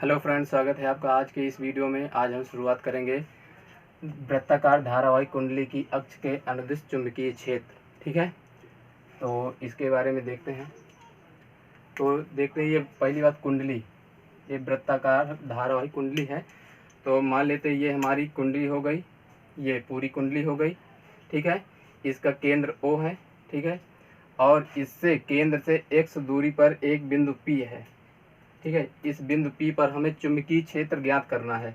Hello friends, स्वागत है आपका आज के इस वीडियो में। आज हम शुरुआत करेंगे वृत्ताकार धारावाहिक कुंडली की अक्ष के अनुदिश चुंबकीय क्षेत्र। ठीक है, तो इसके बारे में देखते हैं। तो देखते हैं, ये पहली बात कुंडली, ये वृत्ताकार धारावाहिक कुंडली है। तो मान लेते हैं ये हमारी कुंडली हो गई, ये पूरी कुंडली हो गई। ठीक है, इसका केंद्र O है। ठीक है, और इससे केंद्र से x दूरी पर एक बिंदु P है। ठीक है, इस बिंदु P पर हमें चुंबकीय क्षेत्र ज्ञात करना है।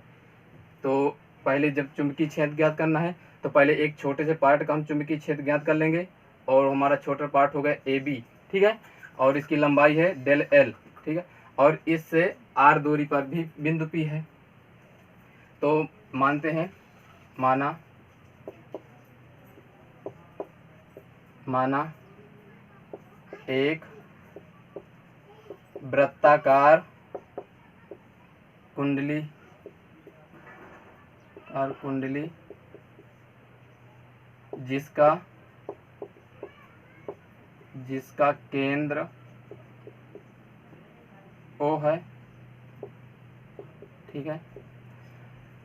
तो पहले जब चुंबकीय क्षेत्र ज्ञात करना है तो पहले एक छोटे से पार्ट का हम चुंबकीय क्षेत्र ज्ञात कर लेंगे, और हमारा छोटा पार्ट हो गया AB। ठीक है, और इसकी लंबाई है डेल L। ठीक है, और इससे R दूरी पर भी बिंदु P है। तो मानते हैं, माना एक वृत्ताकार कुंडली जिसका केंद्र O है। ठीक है,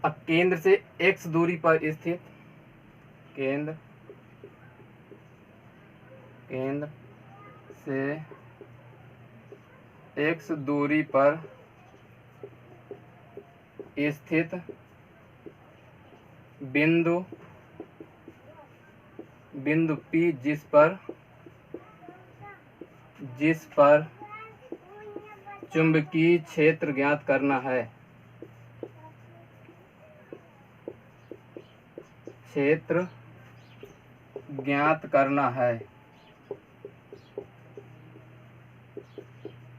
अब केंद्र से x दूरी पर स्थित केंद्र से x दूरी पर स्थित बिंदु P जिस पर चुंबकीय क्षेत्र ज्ञात करना है।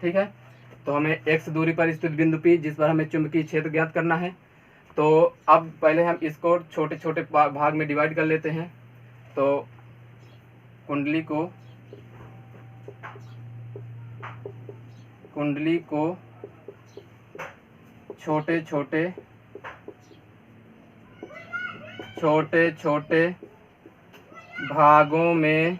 ठीक है, तो हमें x दूरी पर स्थित बिंदु P जिस पर हमें चुंबकीय क्षेत्र ज्ञात करना है। तो अब पहले हम इसको छोटे छोटे भाग में डिवाइड कर लेते हैं। तो कुंडली को छोटे छोटे भागों में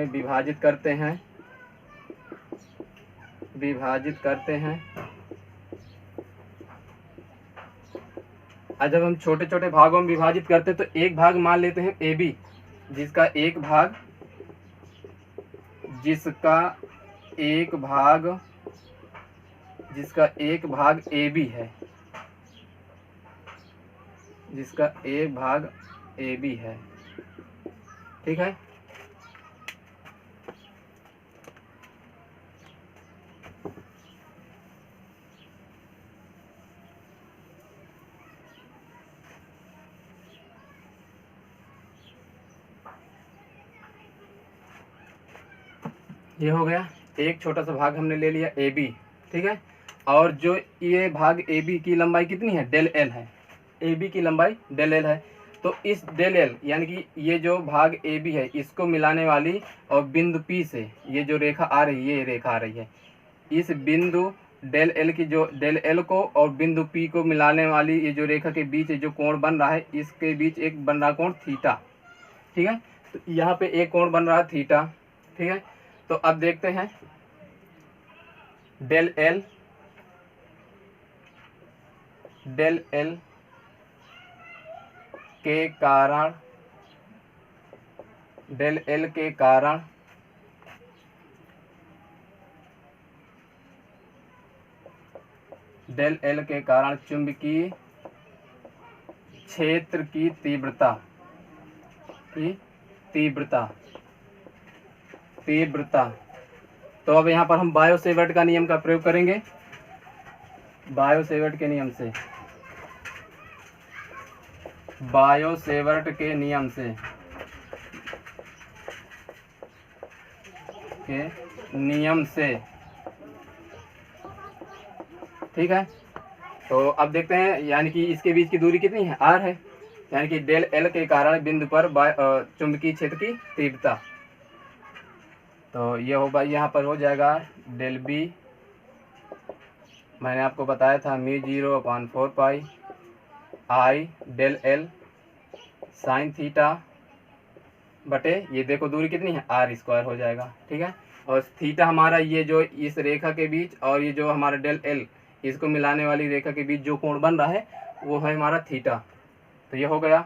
विभाजित करते हैं। और जब हम छोटे छोटे भागों में विभाजित करते हैं तो एक भाग मान लेते हैं AB, जिसका एक भाग AB है। ठीक है, ये हो गया। एक छोटा सा भाग हमने ले लिया AB। ठीक है, और जो ये भाग AB की लंबाई कितनी है, डेल L है। AB की लंबाई डेल L है। तो इस डेल L यानी कि ये जो भाग AB है, इसको मिलाने वाली और बिंदु P से ये जो रेखा आ रही है, ये रेखा आ रही है, इस बिंदु डेल L की जो डेल L को और बिंदु P को मिलाने वाली ये जो रेखा के बीच जो कोण बन रहा है, इसके बीच एक बन रहा कोण थीटा। ठीक है, तो यहाँ पे एक कोण बन रहा है थीटा। ठीक है, तो अब देखते हैं डेल L के कारण चुंबकीय क्षेत्र की तीव्रता। तो अब यहाँ पर हम बायो-सेवर्ट का नियम का प्रयोग करेंगे। बायो-सेवर्ट के नियम से ठीक है, तो अब देखते हैं, यानी कि इसके बीच की दूरी कितनी है, R है। यानी कि डेल L के कारण बिंदु पर चुंबकीय क्षेत्र की तीव्रता। तो ये होगा, यहाँ पर हो जाएगा डेल B, मैंने आपको बताया था μ0/4 I del L sine theta बटे ये देखो दूरी कितनी है आर स्क्वायर हो जाएगा। ठीक है, और थीटा हमारा ये जो इस रेखा के बीच और ये जो हमारा डेल एल इसको मिलाने वाली रेखा के बीच जो कोण बन रहा है वो है हमारा थीटा। तो ये हो गया।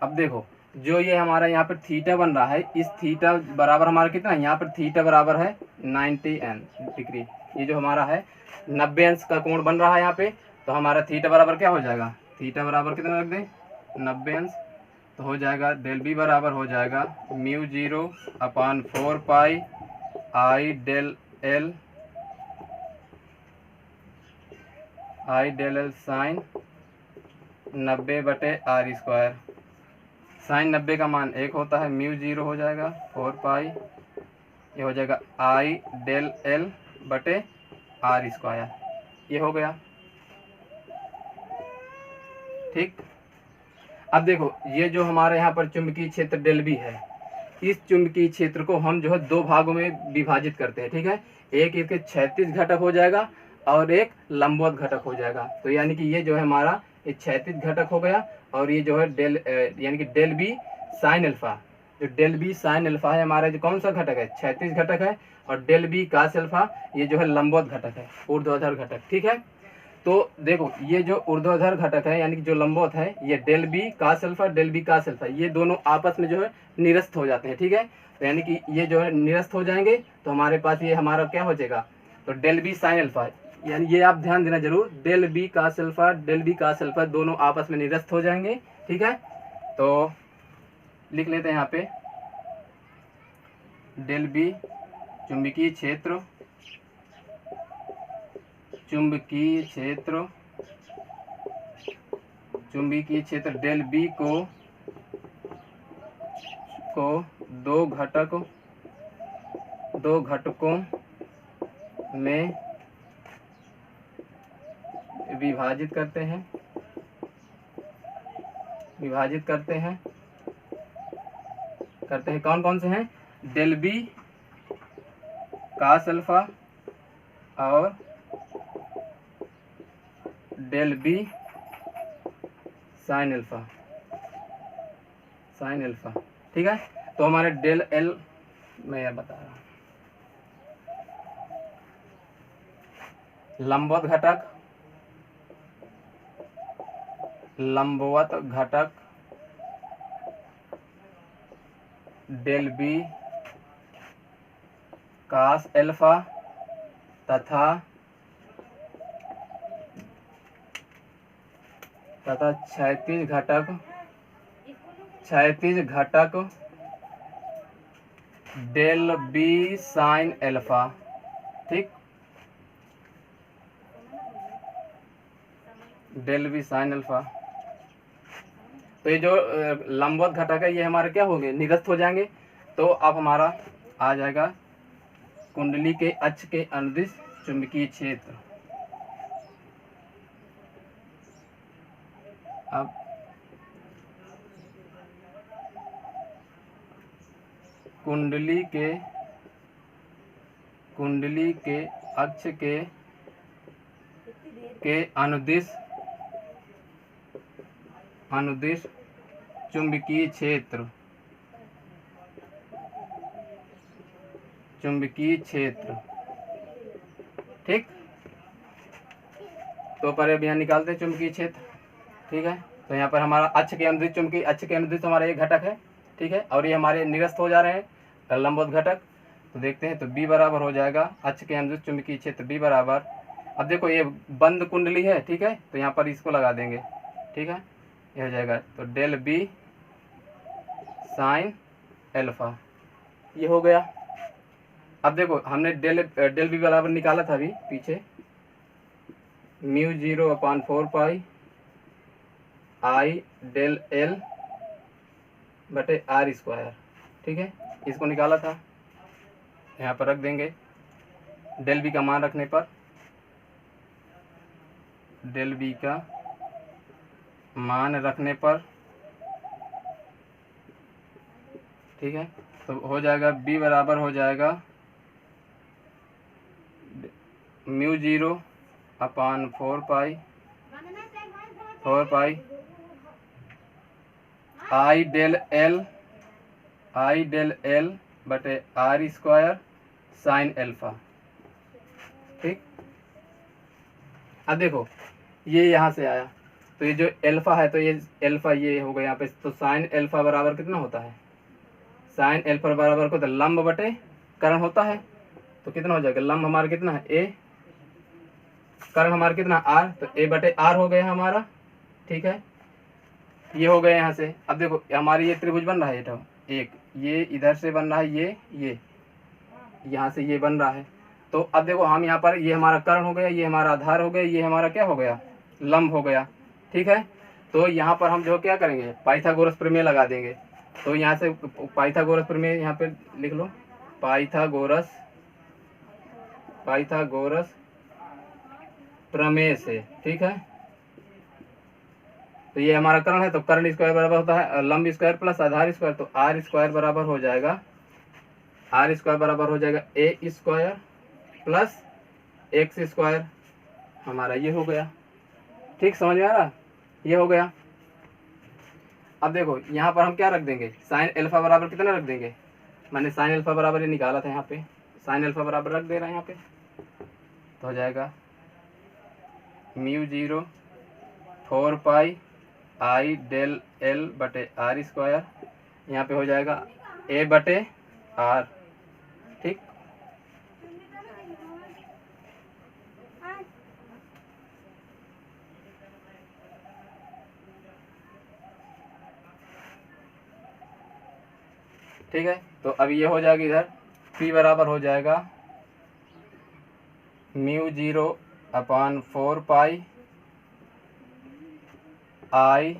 अब देखो जो ये हमारा यहाँ पर थीटा बन रहा है, इस थीटा बराबर हमारा कितना है, यहाँ पर थीटा बराबर है 90 डिग्री। ये जो हमारा है 90 अंश का कोण बन रहा है यहाँ पे, तो हमारा थीटा बराबर क्या हो जाएगा, थीटा बराबर कितना रख दें 90 अंश, तो हो जाएगा डेल बी बराबर हो जाएगा mu 0/4 pi I del L sine 90/r²। Sine 90 का मान 1 होता है, म्यू 0 हो जाएगा 4 पाई, ये हो जाएगा आई डेल एल बटे r²। ये हो गया। ठीक, अब देखो ये जो हमारे यहाँ पर चुंबकीय क्षेत्र डेल बी है, इस चुंबकीय क्षेत्र को हम जो है दो भागों में विभाजित करते हैं। ठीक है, एक इसके क्षैतिज घटक हो जाएगा और एक लंबवत घटक हो जाएगा। तो यानी कि ये जो है हमारा ये क्षैतिज घटक हो गया, और ये जो है डेल यानी कि डेल बी साइन अल्फा, जो डेल बी साइन अल्फा है हमारा जो कौन सा घटक है, क्षैतिज घटक है, और डेल बी कास अल्फा ये जो है लंबवत घटक है, ऊर्ध्वाधर घटक। ठीक है, तो देखो ये जो ऊर्ध्वाधर घटक है यानी कि जो लंबवत है, ये del B cos alpha del B cos alpha ये दोनों आपस में जो है निरस्त हो जाते हैं। ठीक है, तो यानी कि ये जो है निरस्त हो जाएंगे, तो हमारे पास ये हमारा क्या हो जाएगा, तो डेल बी साइन अल्फा, यानी ये आप ध्यान देना जरूर, del B cos alpha del B cos alpha दोनों आपस में निरस्त हो जाएंगे। ठीक है, तो लिख लेते हैं यहाँ पे डेल बी चुंबकीय क्षेत्र, चुंबकीय क्षेत्र डेल बी को दो घटकों में विभाजित करते हैं कौन कौन से हैं, डेल बी कास अल्फा और डेल बी साइन अल्फा। ठीक है, तो हमारे डेल एल मैं यह बता रहा हूँ, लंबवत घटक डेल बी कास अल्फा तथा क्षैतिज घटक डेल बी साइन अल्फा। ठीक, डेल बी साइन अल्फा, तो ये जो लंबवत घटक है ये हमारे क्या होंगे, निरस्त हो जाएंगे। तो अब हमारा आ जाएगा कुंडली के अक्ष के अनुदिश चुंबकीय क्षेत्र। अब कुंडली के अक्ष के अनुदिश चुंबकीय क्षेत्र ठीक, तो पर अब यहाँ निकालते हैं चुंबकीय क्षेत्र। ठीक है, तो यहाँ पर हमारा अक्ष के अनुदिश चुंबकीय अक्ष के अनुदिश हमारा एक घटक है। ठीक है, और ये हमारे निरस्त हो जा रहे हैं लंबवत घटक। तो देखते हैं, तो बी बराबर हो जाएगा अक्ष के अनुदिश चुंबकीय क्षेत्र बी बराबर, अब देखो ये बंद कुंडली है। ठीक है, तो यहाँ पर इसको लगा देंगे। ठीक है, ये हो जाएगा तो डेल बी साइन अल्फा, ये हो गया। अब देखो हमने डेल बी बराबर निकाला था अभी पीछे, mu 0/4 pi I del L बटे r²। ठीक है, इसको निकाला था, यहाँ पर रख देंगे। डेल बी का मान रखने पर, डेल बी का मान रखने पर, ठीक है, तो हो जाएगा बी बराबर हो जाएगा mu 0/4 pi 4 pi I del L बटे आर स्क्वायर साइन एल्फा। ठीक, अब देखो ये यहाँ से आया तो ये जो एल्फा है तो ये एल्फा ये हो गया यहाँ पे, तो साइन एल्फा बराबर कितना होता है, साइन एल्फा बराबर को तो लंब बटे कर्ण होता है, तो कितना हो जाएगा, लंब हमारा कितना है ए, कर्ण हमारा कितना आर, तो ए बटे आर हो गया हमारा। ठीक है, ये हो गया यहाँ से। अब देखो हमारी ये त्रिभुज बन रहा है, तो एक ये इधर से बन रहा है, ये यहाँ से ये बन रहा है। तो अब देखो हम यहाँ पर, ये हमारा कर्ण हो गया, ये हमारा आधार हो गया, ये हमारा क्या हो गया, लंब हो गया। ठीक है, तो यहाँ पर हम जो क्या करेंगे, पाइथागोरस प्रमेय लगा देंगे। तो यहाँ से पाइथागोरस प्रमेय यहाँ पे लिख लो, पाइथागोरस प्रमेय से। ठीक है, तो ये हमारा कर्ण है, तो कर्ण स्क्वायर बराबर होता है लंब स्क्वायर प्लस आधार स्क्वायर, तो आर स्क्वायर बराबर हो जाएगा, ए स्क्वायर प्लस एक्स स्क्वायर, हमारा ये हो गया। ठीक, समझ में आ रहा, ये हो गया। अब देखो यहाँ पर हम क्या रख देंगे, साइन एल्फा बराबर कितना रख देंगे, मैंने साइन एल्फा बराबर ये निकाला था, यहाँ पे साइन एल्फा बराबर रख दे रहा है यहाँ पे, तो हो जाएगा μ0 4 पाई आई डेल एल बटे आर स्क्वायर, यहाँ पे हो जाएगा ए बटे आर। ठीक, ठीक है, तो अब ये हो जाएगा इधर p बराबर हो जाएगा μ0 अपान 4 पाई आई,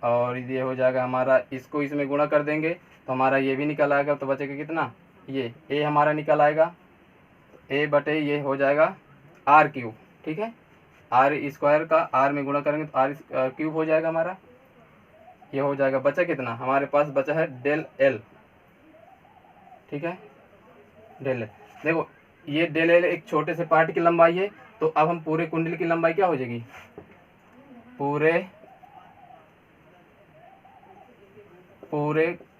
और ये हो जाएगा हमारा, इसको इसमें गुणा कर देंगे तो हमारा ये भी निकल आएगा, तो बचेगा कितना, ये ए हमारा निकल आएगा, ए बटे ये हो जाएगा आर क्यूब। ठीक है, आर स्क्वायर का आर में गुणा करेंगे तो आर क्यूब हो जाएगा हमारा, ये हो जाएगा। बचा कितना हमारे पास, बचा है डेल एल। ठीक है, डेल एल, देखो ये डेल एल एक छोटे से पार्ट की लंबाई है, तो अब हम पूरे कुंडली की लंबाई क्या हो जाएगी, पूरे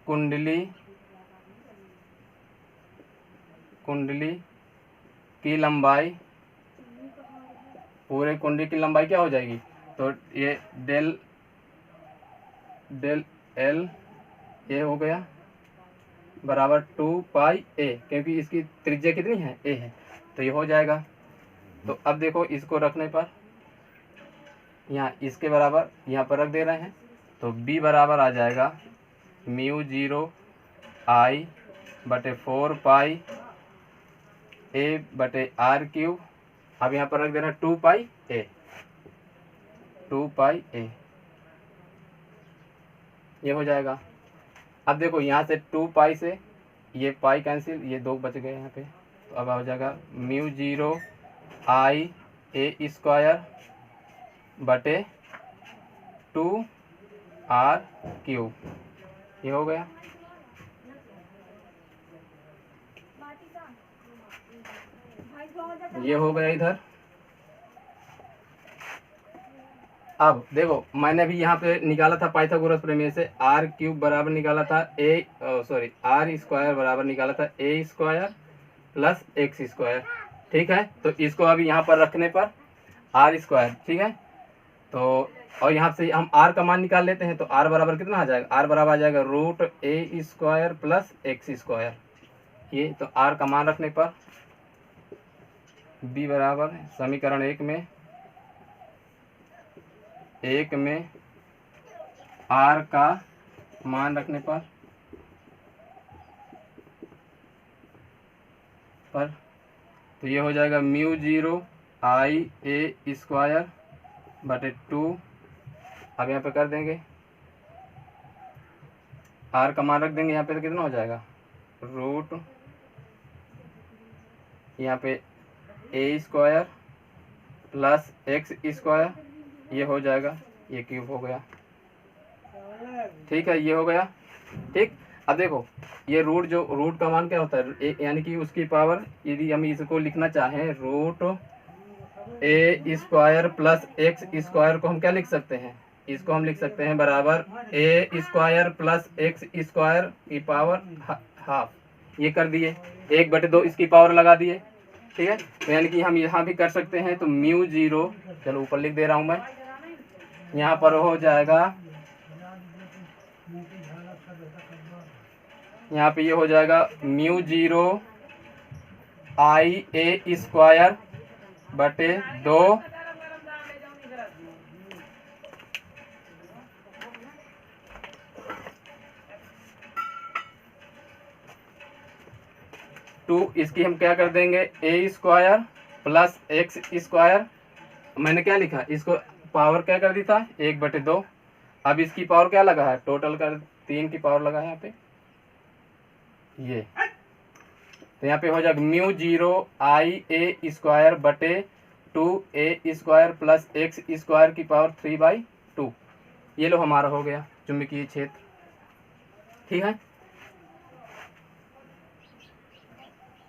कुंडली की लंबाई, पूरे कुंडली की लंबाई क्या हो जाएगी, तो ये डेल एल ये हो गया बराबर 2 पाई ए, क्योंकि इसकी त्रिज्या कितनी है, ए है, तो ये हो जाएगा। तो अब देखो इसको रखने पर यहाँ इसके बराबर यहाँ पर रख दे रहे हैं, तो b बराबर आ जाएगा μ0 आई बटे 4 पाई ए बटे आर क्यूब, अब यहाँ पर रख देना 2 पाई ए, ये हो जाएगा। अब देखो यहाँ से 2 पाई से ये पाई कैंसिल, ये 2 बच गए यहाँ पे, तो अब हो जाएगा μ0 आई ए स्क्वायर बटे 2 आर क्यूब, ये हो गया। ये हो गया इधर। अब देखो मैंने भी यहाँ पे निकाला था पाइथागोरस प्रमेय से, आर क्यूब बराबर निकाला था आर स्क्वायर बराबर निकाला था ए स्क्वायर प्लस एक्स स्क्वायर। ठीक है, तो इसको अभी यहाँ पर रखने पर आर स्क्वायर, ठीक है, तो और यहाँ से हम आर का मान निकाल लेते हैं, तो आर बराबर कितना आ जाएगा, आर बराबर आ जाएगा रूट ए स्क्वायर प्लस एक्स स्क्वायर, ये तो आर का मान रखने पर बी बराबर समीकरण एक में आर का मान रखने पर तो ये हो जाएगा μ0 आई ए स्क्वायर बटे 2, अब यहाँ पे कर देंगे आर का मान रख देंगे यहाँ पे, तो कितना हो जाएगा रूट यहाँ पे ए स्क्वायर प्लस एक्स स्क्वायर, ये हो जाएगा, ये क्यूब हो गया। ठीक है, ये हो गया। ठीक, अब देखो ये रूट का मान क्या होता है, यानी कि उसकी पावर, यदि हम इसको लिखना चाहें रूट ए स्क्वायर प्लस एक्स स्क्वायर को हम क्या लिख सकते हैं, इसको हम लिख सकते हैं बराबर ए स्क्वायर प्लस एक्स स्क्वायर की पावर हाफ। ये कर दिए, 1/2 इसकी पावर लगा दिए, ठीक है। तो यानी कि हम यहाँ भी कर सकते हैं। तो म्यू जीरो, चलो ऊपर लिख दे रहा हूँ मैं, यहाँ पर हो जाएगा, यहाँ पे ये हो जाएगा म्यू जीरो आई ए स्क्वायर बटे 2 2, इसकी हम क्या कर देंगे ए स्क्वायर प्लस एक्स स्क्वायर। मैंने क्या लिखा, इसको पावर क्या कर दी था 1/2। अब इसकी पावर क्या लगा है, टोटल कर 3 की पावर लगा है यहाँ पे ये। तो यहाँ पे हो जाएगा म्यू जीरो आई ए स्क्वायर बटे 2a square plus x square की पावर 3/2। ये लो हमारा हो गया चुंबकीय क्षेत्र, ठीक है।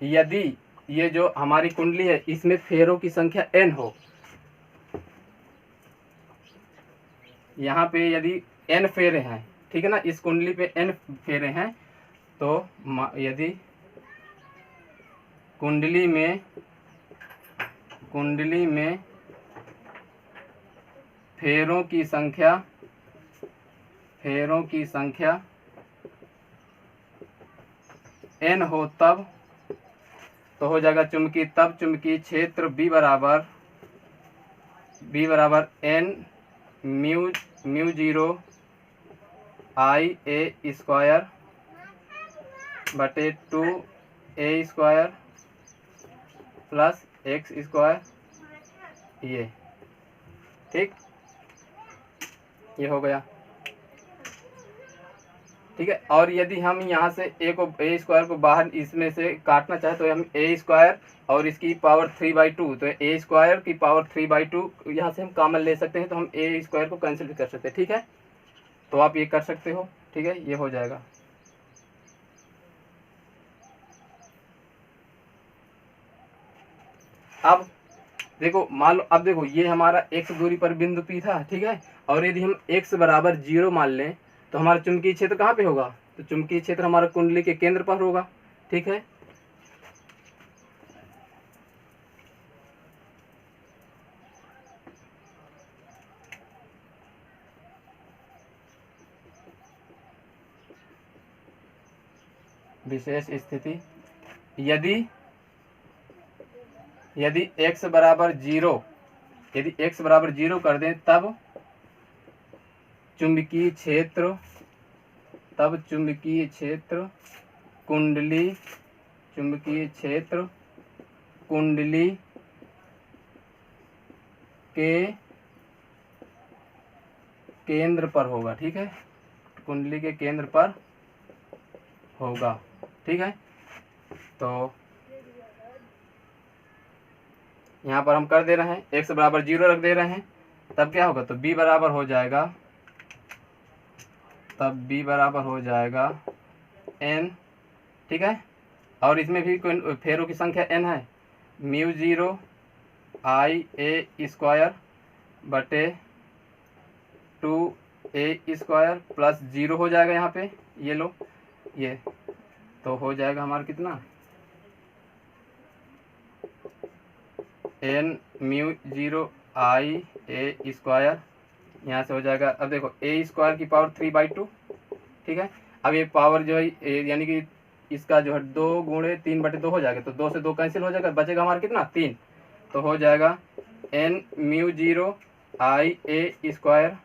यदि ये जो हमारी कुंडली है इसमें फेरों की संख्या n हो, यहाँ पे यदि n फेरे हैं, ठीक है ना, इस कुंडली पे n फेरे हैं, तो यदि कुंडली में फेरों की संख्या n हो तब तो हो जाएगा चुंबकीय क्षेत्र B बराबर n म्यू जीरो आई ए स्क्वायर बटे 2a square plus x square, ये ठीक, ये हो गया, ठीक है। और यदि हम यहाँ से ए स्क्वायर को बाहर इसमें से काटना चाहे तो हम ए स्क्वायर और इसकी पावर 3/2, तो ए स्क्वायर की पावर 3/2 यहाँ से हम कॉमन ले सकते हैं, तो हम ए स्क्वायर को कैंसिल कर सकते हैं, ठीक है। तो आप ये कर सकते हो, ठीक है, ये हो जाएगा। अब देखो, मान लो, अब देखो ये हमारा x दूरी पर बिंदु P था, ठीक है। और यदि हम x बराबर 0 मान लें तो हमारा चुंबकीय क्षेत्र कहाँ पे होगा, तो चुंबकीय क्षेत्र हमारा कुंडली के केंद्र पर होगा, ठीक है। विशेष स्थिति, यदि x बराबर 0 कर दें तब चुंबकीय क्षेत्र कुंडली के केंद्र पर होगा, ठीक है, कुंडली के केंद्र पर होगा, ठीक है। तो यहाँ पर हम कर दे रहे हैं, x बराबर 0 रख दे रहे हैं, तब क्या होगा, तो b बराबर हो जाएगा n, ठीक है। और इसमें भी फेरों की संख्या n है, म्यू जीरो आई ए स्क्वायर बटे 2a स्क्वायर प्लस 0 हो जाएगा यहाँ पे, ये लो, ये तो हो जाएगा हमारा कितना, n म्यू जीरो आई ए स्क्वायर, यहाँ से हो जाएगा। अब देखो a स्क्वायर की पावर 3/2, ठीक है। अब ये पावर जो है यानी कि इसका जो है 2 गुणे 3/2 हो जाएगा, तो 2 से 2 कैंसिल हो जाएगा, बचेगा हमारा कितना 3, तो हो जाएगा n म्यू जीरो आई ए स्क्वायर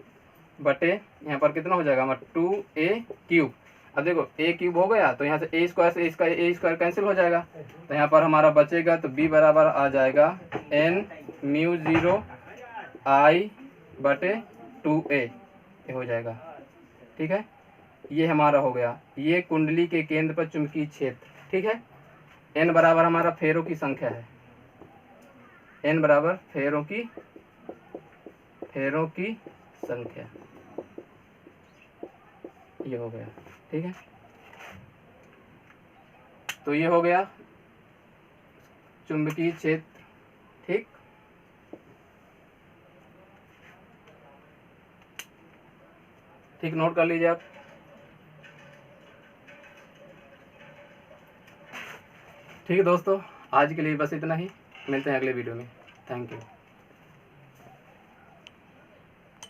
बटे यहाँ पर कितना हो जाएगा हमारा 2a क्यूब। अब देखो a क्यूब हो गया, तो यहाँ से a स्क्वायर से इसका a स्क्वायर कैंसिल हो जाएगा, तो यहाँ पर हमारा बचेगा, तो b बराबर आ जाएगा n म्यू जीरो आई बटे 2a, ये हो जाएगा, ठीक है। ये हमारा हो गया, ये कुंडली के केंद्र पर चुंबकीय क्षेत्र, ठीक है। n बराबर हमारा फेरों की संख्या है, n बराबर फेरों की संख्या, ये हो गया, ठीक है। तो ये हो गया चुंबकीय क्षेत्र, ठीक। ठीक, नोट कर लीजिए आप। ठीक है दोस्तों, आज के लिए बस इतना ही, मिलते हैं अगले वीडियो में। Thank you.